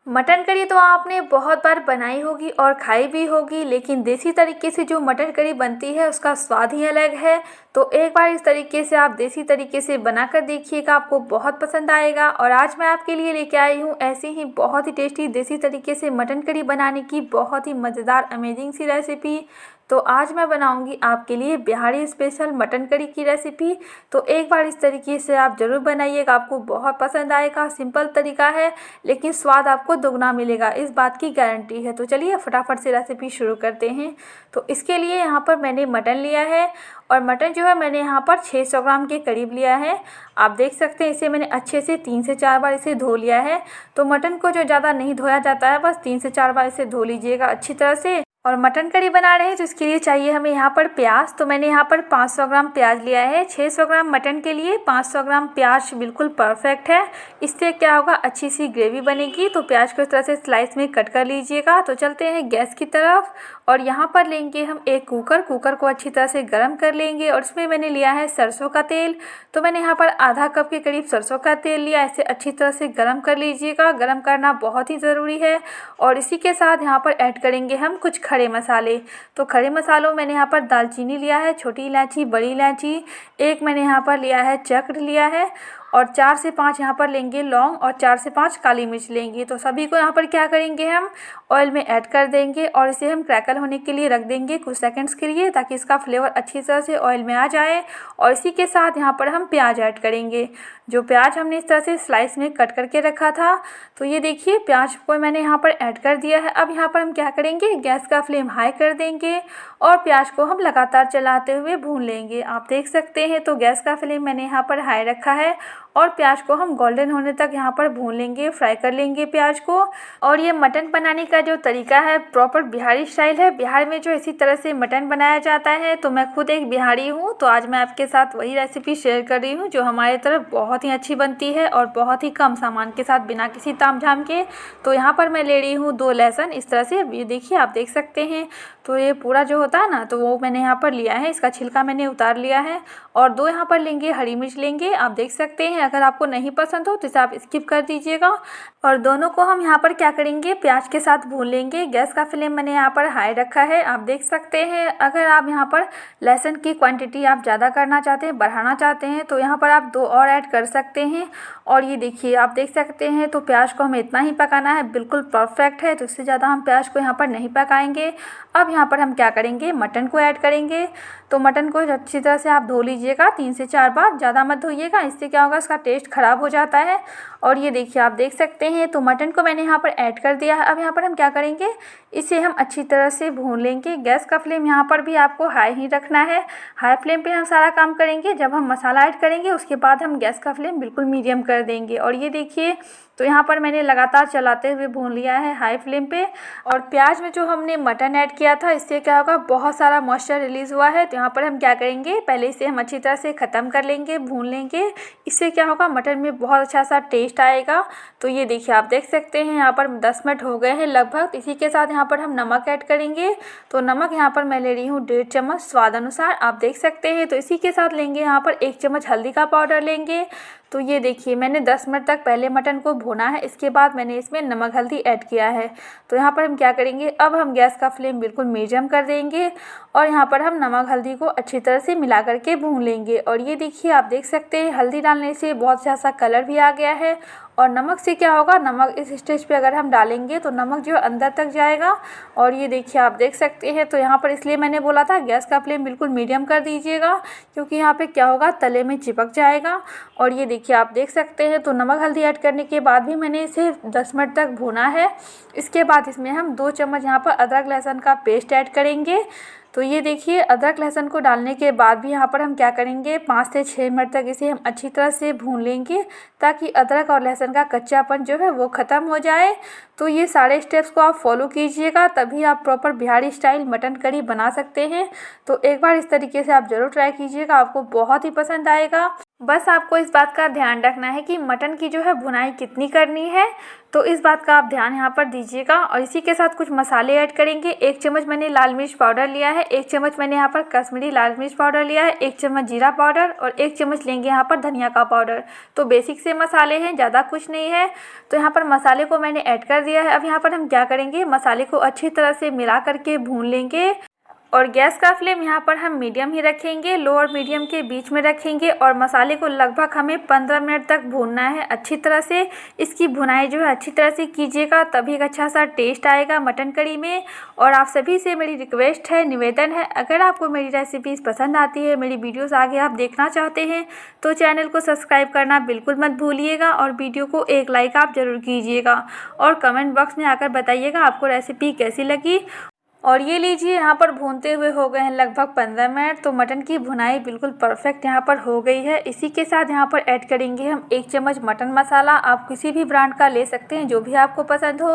Mutton curry तो आपने बहुत बार बनाई होगी और खाई भी होगी, लेकिन देसी तरीके से जो मटन करी बनती है उसका स्वाद ही अलग है। तो एक बार इस तरीके से आप देसी तरीके से बनाकर देखिएगा, आपको बहुत पसंद आएगा। और आज मैं आपके लिए लेके आई हूँ ऐसे ही बहुत ही टेस्टी देसी तरीके से मटन करी बनाने की बहुत ही मज़ेदार अमेजिंग सी रेसिपी। तो आज मैं बनाऊंगी आपके लिए बिहारी स्पेशल मटन करी की रेसिपी। तो एक बार इस तरीके से आप ज़रूर बनाइएगा, आपको बहुत पसंद आएगा। सिंपल तरीका है लेकिन स्वाद आपको दुगना मिलेगा, इस बात की गारंटी है। तो चलिए फटाफट से रेसिपी शुरू करते हैं। तो इसके लिए यहाँ पर मैंने मटन लिया है और मटन जो है मैंने यहाँ पर 600 ग्राम के करीब लिया है। आप देख सकते हैं इसे मैंने अच्छे से 3 से 4 बार इसे धो लिया है। तो मटन को जो ज़्यादा नहीं धोया जाता है, बस 3 से 4 बार इसे धो लीजिएगा अच्छी तरह से। और मटन करी बना रहे हैं तो इसके लिए चाहिए हमें यहाँ पर प्याज। तो मैंने यहाँ पर 500 ग्राम प्याज लिया है। 600 ग्राम मटन के लिए 500 ग्राम प्याज बिल्कुल परफेक्ट है। इससे क्या होगा, अच्छी सी ग्रेवी बनेगी। तो प्याज को इस तरह से स्लाइस में कट कर लीजिएगा। तो चलते हैं गैस की तरफ और यहाँ पर लेंगे हम एक कुकर को अच्छी तरह से गर्म कर लेंगे और इसमें मैंने लिया है सरसों का तेल। तो मैंने यहाँ पर आधा कप के करीब सरसों का तेल लिया। इसे अच्छी तरह से गर्म कर लीजिएगा, गर्म करना बहुत ही ज़रूरी है। और इसी के साथ यहाँ पर ऐड करेंगे हम कुछ खड़े मसाले। तो खड़े मसालों मैंने यहाँ पर दालचीनी लिया है, छोटी इलायची, बड़ी इलायची, एक मैंने यहाँ पर लिया है चक्र लिया है और 4 से 5 यहाँ पर लेंगे लौंग और 4 से 5 काली मिर्च लेंगे। तो सभी को यहाँ पर क्या करेंगे, हम ऑयल में ऐड कर देंगे और इसे हम क्रैकल होने के लिए रख देंगे कुछ सेकंड्स के लिए, ताकि इसका फ्लेवर अच्छी तरह से ऑयल में आ जाए। और इसी के साथ यहाँ पर हम प्याज ऐड करेंगे। जो प्याज हमने इस तरह से स्लाइस में कट करके रखा था, तो ये देखिए प्याज को मैंने यहाँ पर ऐड कर दिया है। अब यहाँ पर हम क्या करेंगे, गैस का फ्लेम हाई कर देंगे और प्याज को हम लगातार चलाते हुए भून लेंगे। आप देख सकते हैं तो गैस का फ्लेम मैंने यहाँ पर हाई रखा है और प्याज को हम गोल्डन होने तक यहाँ पर भून लेंगे, फ्राई कर लेंगे प्याज को। और ये मटन बनाने का जो तरीका है प्रॉपर बिहारी स्टाइल है। बिहार में जो इसी तरह से मटन बनाया जाता है। तो मैं खुद एक बिहारी हूँ, तो आज मैं आपके साथ वही रेसिपी शेयर कर रही हूँ जो हमारे तरफ बहुत ही अच्छी बनती है और बहुत ही कम सामान के साथ, बिना किसी तामझाम के। तो यहाँ पर मैं ले रही हूँ 2 लहसुन इस तरह से, ये देखिए आप देख सकते हैं। तो ये पूरा जो होता है ना, तो वो मैंने यहाँ पर लिया है, इसका छिलका मैंने उतार लिया है। और 2 यहाँ पर लेंगे हरी मिर्च लेंगे, आप देख सकते हैं। अगर आपको नहीं पसंद हो तो इसे आप स्किप कर दीजिएगा। और दोनों को हम यहाँ पर क्या करेंगे, प्याज के साथ भून लेंगे। गैस का फ्लेम मैंने यहाँ पर हाई रखा है, आप देख सकते हैं। अगर आप यहाँ पर लहसुन की क्वांटिटी आप ज़्यादा करना चाहते हैं, बढ़ाना चाहते हैं, तो यहाँ पर आप 2 और ऐड कर सकते हैं। और ये देखिए आप देख सकते हैं, तो प्याज को हमें इतना ही पकाना है, बिल्कुल परफेक्ट है। तो इससे ज़्यादा हम प्याज को यहाँ पर नहीं पकाएंगे। अब यहाँ पर हम क्या करेंगे, मटन को ऐड करेंगे। तो मटन को अच्छी तरह से आप धो लीजिएगा 3 से 4 बार, ज़्यादा मत धोइएगा, इससे क्या होगा, इसका टेस्ट ख़राब हो जाता है। और ये देखिए आप देख सकते हैं, तो मटन को मैंने यहाँ पर ऐड कर दिया है। अब यहाँ पर हम क्या करेंगे, इसे हम अच्छी तरह से भून लेंगे। गैस का फ्लेम यहाँ पर भी आपको हाई ही रखना है, हाई फ्लेम पे हम सारा काम करेंगे। जब हम मसाला ऐड करेंगे उसके बाद हम गैस का फ्लेम बिल्कुल मीडियम कर देंगे। और ये देखिए, तो यहाँ पर मैंने लगातार चलाते हुए भून लिया है हाई फ्लेम पे। और प्याज में जो हमने मटन ऐड किया था, इससे क्या होगा, बहुत सारा मॉइस्चर रिलीज़ हुआ है। तो यहाँ पर हम क्या करेंगे, पहले इसे हम अच्छी तरह से ख़त्म कर लेंगे, भून लेंगे। इससे क्या होगा, मटन में बहुत अच्छा सा टेस्ट आएगा। तो ये देखिए आप देख सकते हैं, यहाँ पर 10 मिनट हो गए हैं लगभग। इसी के साथ यहाँ पर हम नमक ऐड करेंगे। तो नमक यहाँ पर मैं ले रही हूँ 1.5 चम्मच स्वाद अनुसार, आप देख सकते हैं। तो इसी के साथ लेंगे यहाँ पर 1 चम्मच हल्दी का पाउडर लेंगे। तो ये देखिए मैंने 10 मिनट तक पहले मटन को भुना है, इसके बाद मैंने इसमें नमक हल्दी ऐड किया है। तो यहाँ पर हम क्या करेंगे, अब हम गैस का फ्लेम बिल्कुल मीडियम कर देंगे और यहाँ पर हम नमक हल्दी को अच्छी तरह से मिला करके भून लेंगे। और ये देखिए आप देख सकते हैं, हल्दी डालने से बहुत अच्छा सा कलर भी आ गया है। और नमक से क्या होगा, नमक इस स्टेज पे अगर हम डालेंगे तो नमक जो अंदर तक जाएगा। और ये देखिए आप देख सकते हैं, तो यहाँ पर इसलिए मैंने बोला था गैस का फ्लेम बिल्कुल मीडियम कर दीजिएगा, क्योंकि यहाँ पे क्या होगा, तले में चिपक जाएगा। और ये देखिए आप देख सकते हैं, तो नमक हल्दी ऐड करने के बाद भी मैंने इसे 10 मिनट तक भुना है। इसके बाद इसमें हम 2 चम्मच यहाँ पर अदरक लहसुन का पेस्ट ऐड करेंगे। तो ये देखिए अदरक लहसुन को डालने के बाद भी यहाँ पर हम क्या करेंगे, 5 से 6 मिनट तक इसे हम अच्छी तरह से भून लेंगे, ताकि अदरक और लहसुन का कच्चापन जो है वो ख़त्म हो जाए। तो ये सारे स्टेप्स को आप फॉलो कीजिएगा, तभी आप proper Bihari style mutton curry बना सकते हैं। तो एक बार इस तरीके से आप ज़रूर ट्राई कीजिएगा, आपको बहुत ही पसंद आएगा। बस आपको इस बात का ध्यान रखना है कि मटन की जो है भुनाई कितनी करनी है, तो इस बात का आप ध्यान यहाँ पर दीजिएगा। और इसी के साथ कुछ मसाले ऐड करेंगे। 1 चम्मच मैंने लाल मिर्च पाउडर लिया है, 1 चम्मच मैंने यहाँ पर कश्मीरी लाल मिर्च पाउडर लिया है, 1 चम्मच जीरा पाउडर और 1 चम्मच लेंगे यहाँ पर धनिया का पाउडर। तो बेसिक से मसाले हैं, ज़्यादा कुछ नहीं है। तो यहाँ पर मसाले को मैंने ऐड कर दिया है। अब यहाँ पर हम क्या करेंगे, मसाले को अच्छी तरह से मिला करके भून लेंगे। और गैस का फ्लेम यहाँ पर हम मीडियम ही रखेंगे, लो और मीडियम के बीच में रखेंगे। और मसाले को लगभग हमें 15 मिनट तक भूनना है अच्छी तरह से। इसकी भुनाई जो है अच्छी तरह से कीजिएगा, तभी एक अच्छा सा टेस्ट आएगा मटन करी में। और आप सभी से मेरी रिक्वेस्ट है, निवेदन है, अगर आपको मेरी रेसिपीज़ पसंद आती है, मेरी वीडियोज़ आगे आप देखना चाहते हैं, तो चैनल को सब्सक्राइब करना बिल्कुल मत भूलिएगा। और वीडियो को एक लाइक आप ज़रूर कीजिएगा और कमेंट बॉक्स में आकर बताइएगा आपको रेसिपी कैसी लगी। और ये लीजिए, यहाँ पर भूनते हुए हो गए हैं लगभग 15 मिनट। तो मटन की भुनाई बिल्कुल परफेक्ट यहाँ पर हो गई है। इसी के साथ यहाँ पर ऐड करेंगे हम 1 चम्मच मटन मसाला। आप किसी भी ब्रांड का ले सकते हैं, जो भी आपको पसंद हो।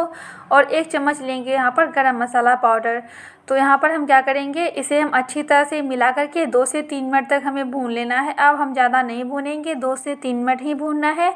और 1 चम्मच लेंगे यहाँ पर गरम मसाला पाउडर। तो यहाँ पर हम क्या करेंगे, इसे हम अच्छी तरह से मिला करके 2 से 3 मिनट तक हमें भून लेना है। अब हम ज़्यादा नहीं भूनेंगे, 2 से 3 मिनट ही भूनना है।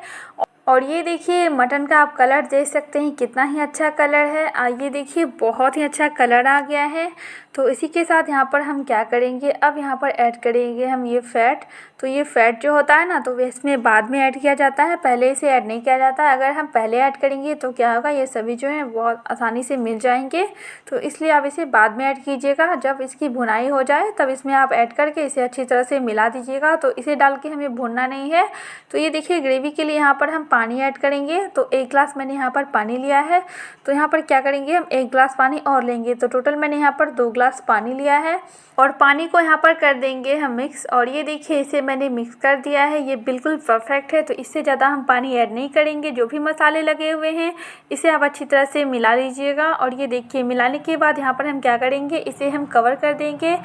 और ये देखिए, मटन का आप कलर देख सकते हैं, कितना ही अच्छा कलर है। ये देखिए, बहुत ही अच्छा कलर आ गया है। तो इसी के साथ यहाँ पर हम क्या करेंगे, अब यहाँ पर ऐड करेंगे हम ये फ़ैट। तो ये फ़ैट जो होता है ना, तो वे इसमें बाद में ऐड किया जाता है, पहले इसे ऐड नहीं किया जाता है। अगर हम पहले ऐड करेंगे तो क्या होगा, ये सभी जो है बहुत आसानी से मिल जाएंगे। तो इसलिए आप इसे बाद में ऐड कीजिएगा। जब इसकी भुनाई हो जाए तब इसमें आप ऐड करके इसे अच्छी तरह से मिला दीजिएगा। तो इसे डाल के हमें भूनना नहीं है। तो ये देखिए, ग्रेवी के लिए यहाँ पर हम पानी ऐड करेंगे। तो 1 गिलास मैंने यहाँ पर पानी लिया है। तो यहाँ पर क्या करेंगे, हम 1 गिलास पानी और लेंगे। तो टोटल मैंने यहाँ पर 2 गिलास पानी लिया है। और पानी को यहाँ पर कर देंगे हम मिक्स। और ये देखिए, इसे मैंने मिक्स कर दिया है, ये बिल्कुल परफेक्ट है। तो इससे ज़्यादा हम पानी ऐड नहीं करेंगे। जो भी मसाले लगे हुए हैं, इसे आप अच्छी तरह से मिला लीजिएगा। और ये देखिए, मिलाने के बाद यहाँ पर हम क्या करेंगे, इसे हम कवर कर देंगे।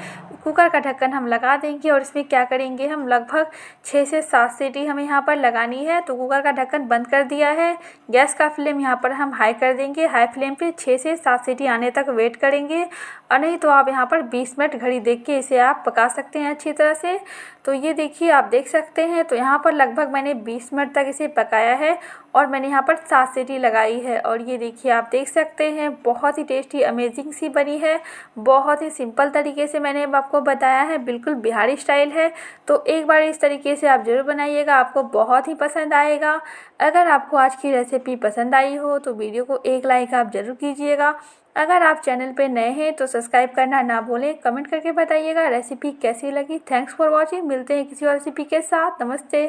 कुकर का ढक्कन हम लगा देंगे और इसमें क्या करेंगे, हम लगभग 6 से 7 सीटी हमें यहाँ पर लगानी है। तो कुकर का ढक्कन बंद कर दिया है। गैस का फ्लेम यहाँ पर हम हाई कर देंगे। हाई फ्लेम पे 6 से 7 सीटी आने तक वेट करेंगे। और नहीं तो आप यहाँ पर 20 मिनट घड़ी देख के इसे आप पका सकते हैं अच्छी तरह से। तो ये देखिए, आप देख सकते हैं। तो यहाँ पर लगभग मैंने 20 मिनट तक इसे पकाया है और मैंने यहाँ पर 7 सीटी लगाई है। और ये देखिए, आप देख सकते हैं, बहुत ही टेस्टी अमेजिंग सी बनी है। बहुत ही सिंपल तरीके से मैंने आपको बताया है, बिल्कुल बिहारी स्टाइल है। तो एक बार इस तरीके से आप ज़रूर बनाइएगा, आपको बहुत ही पसंद आएगा। अगर आपको आज की रेसिपी पसंद आई हो तो वीडियो को एक लाइक आप ज़रूर कीजिएगा। अगर आप चैनल पे नए हैं तो सब्सक्राइब करना ना भूलें। कमेंट करके बताइएगा रेसिपी कैसी लगी। Thanks for watching. मिलते हैं किसी और रेसिपी के साथ। नमस्ते।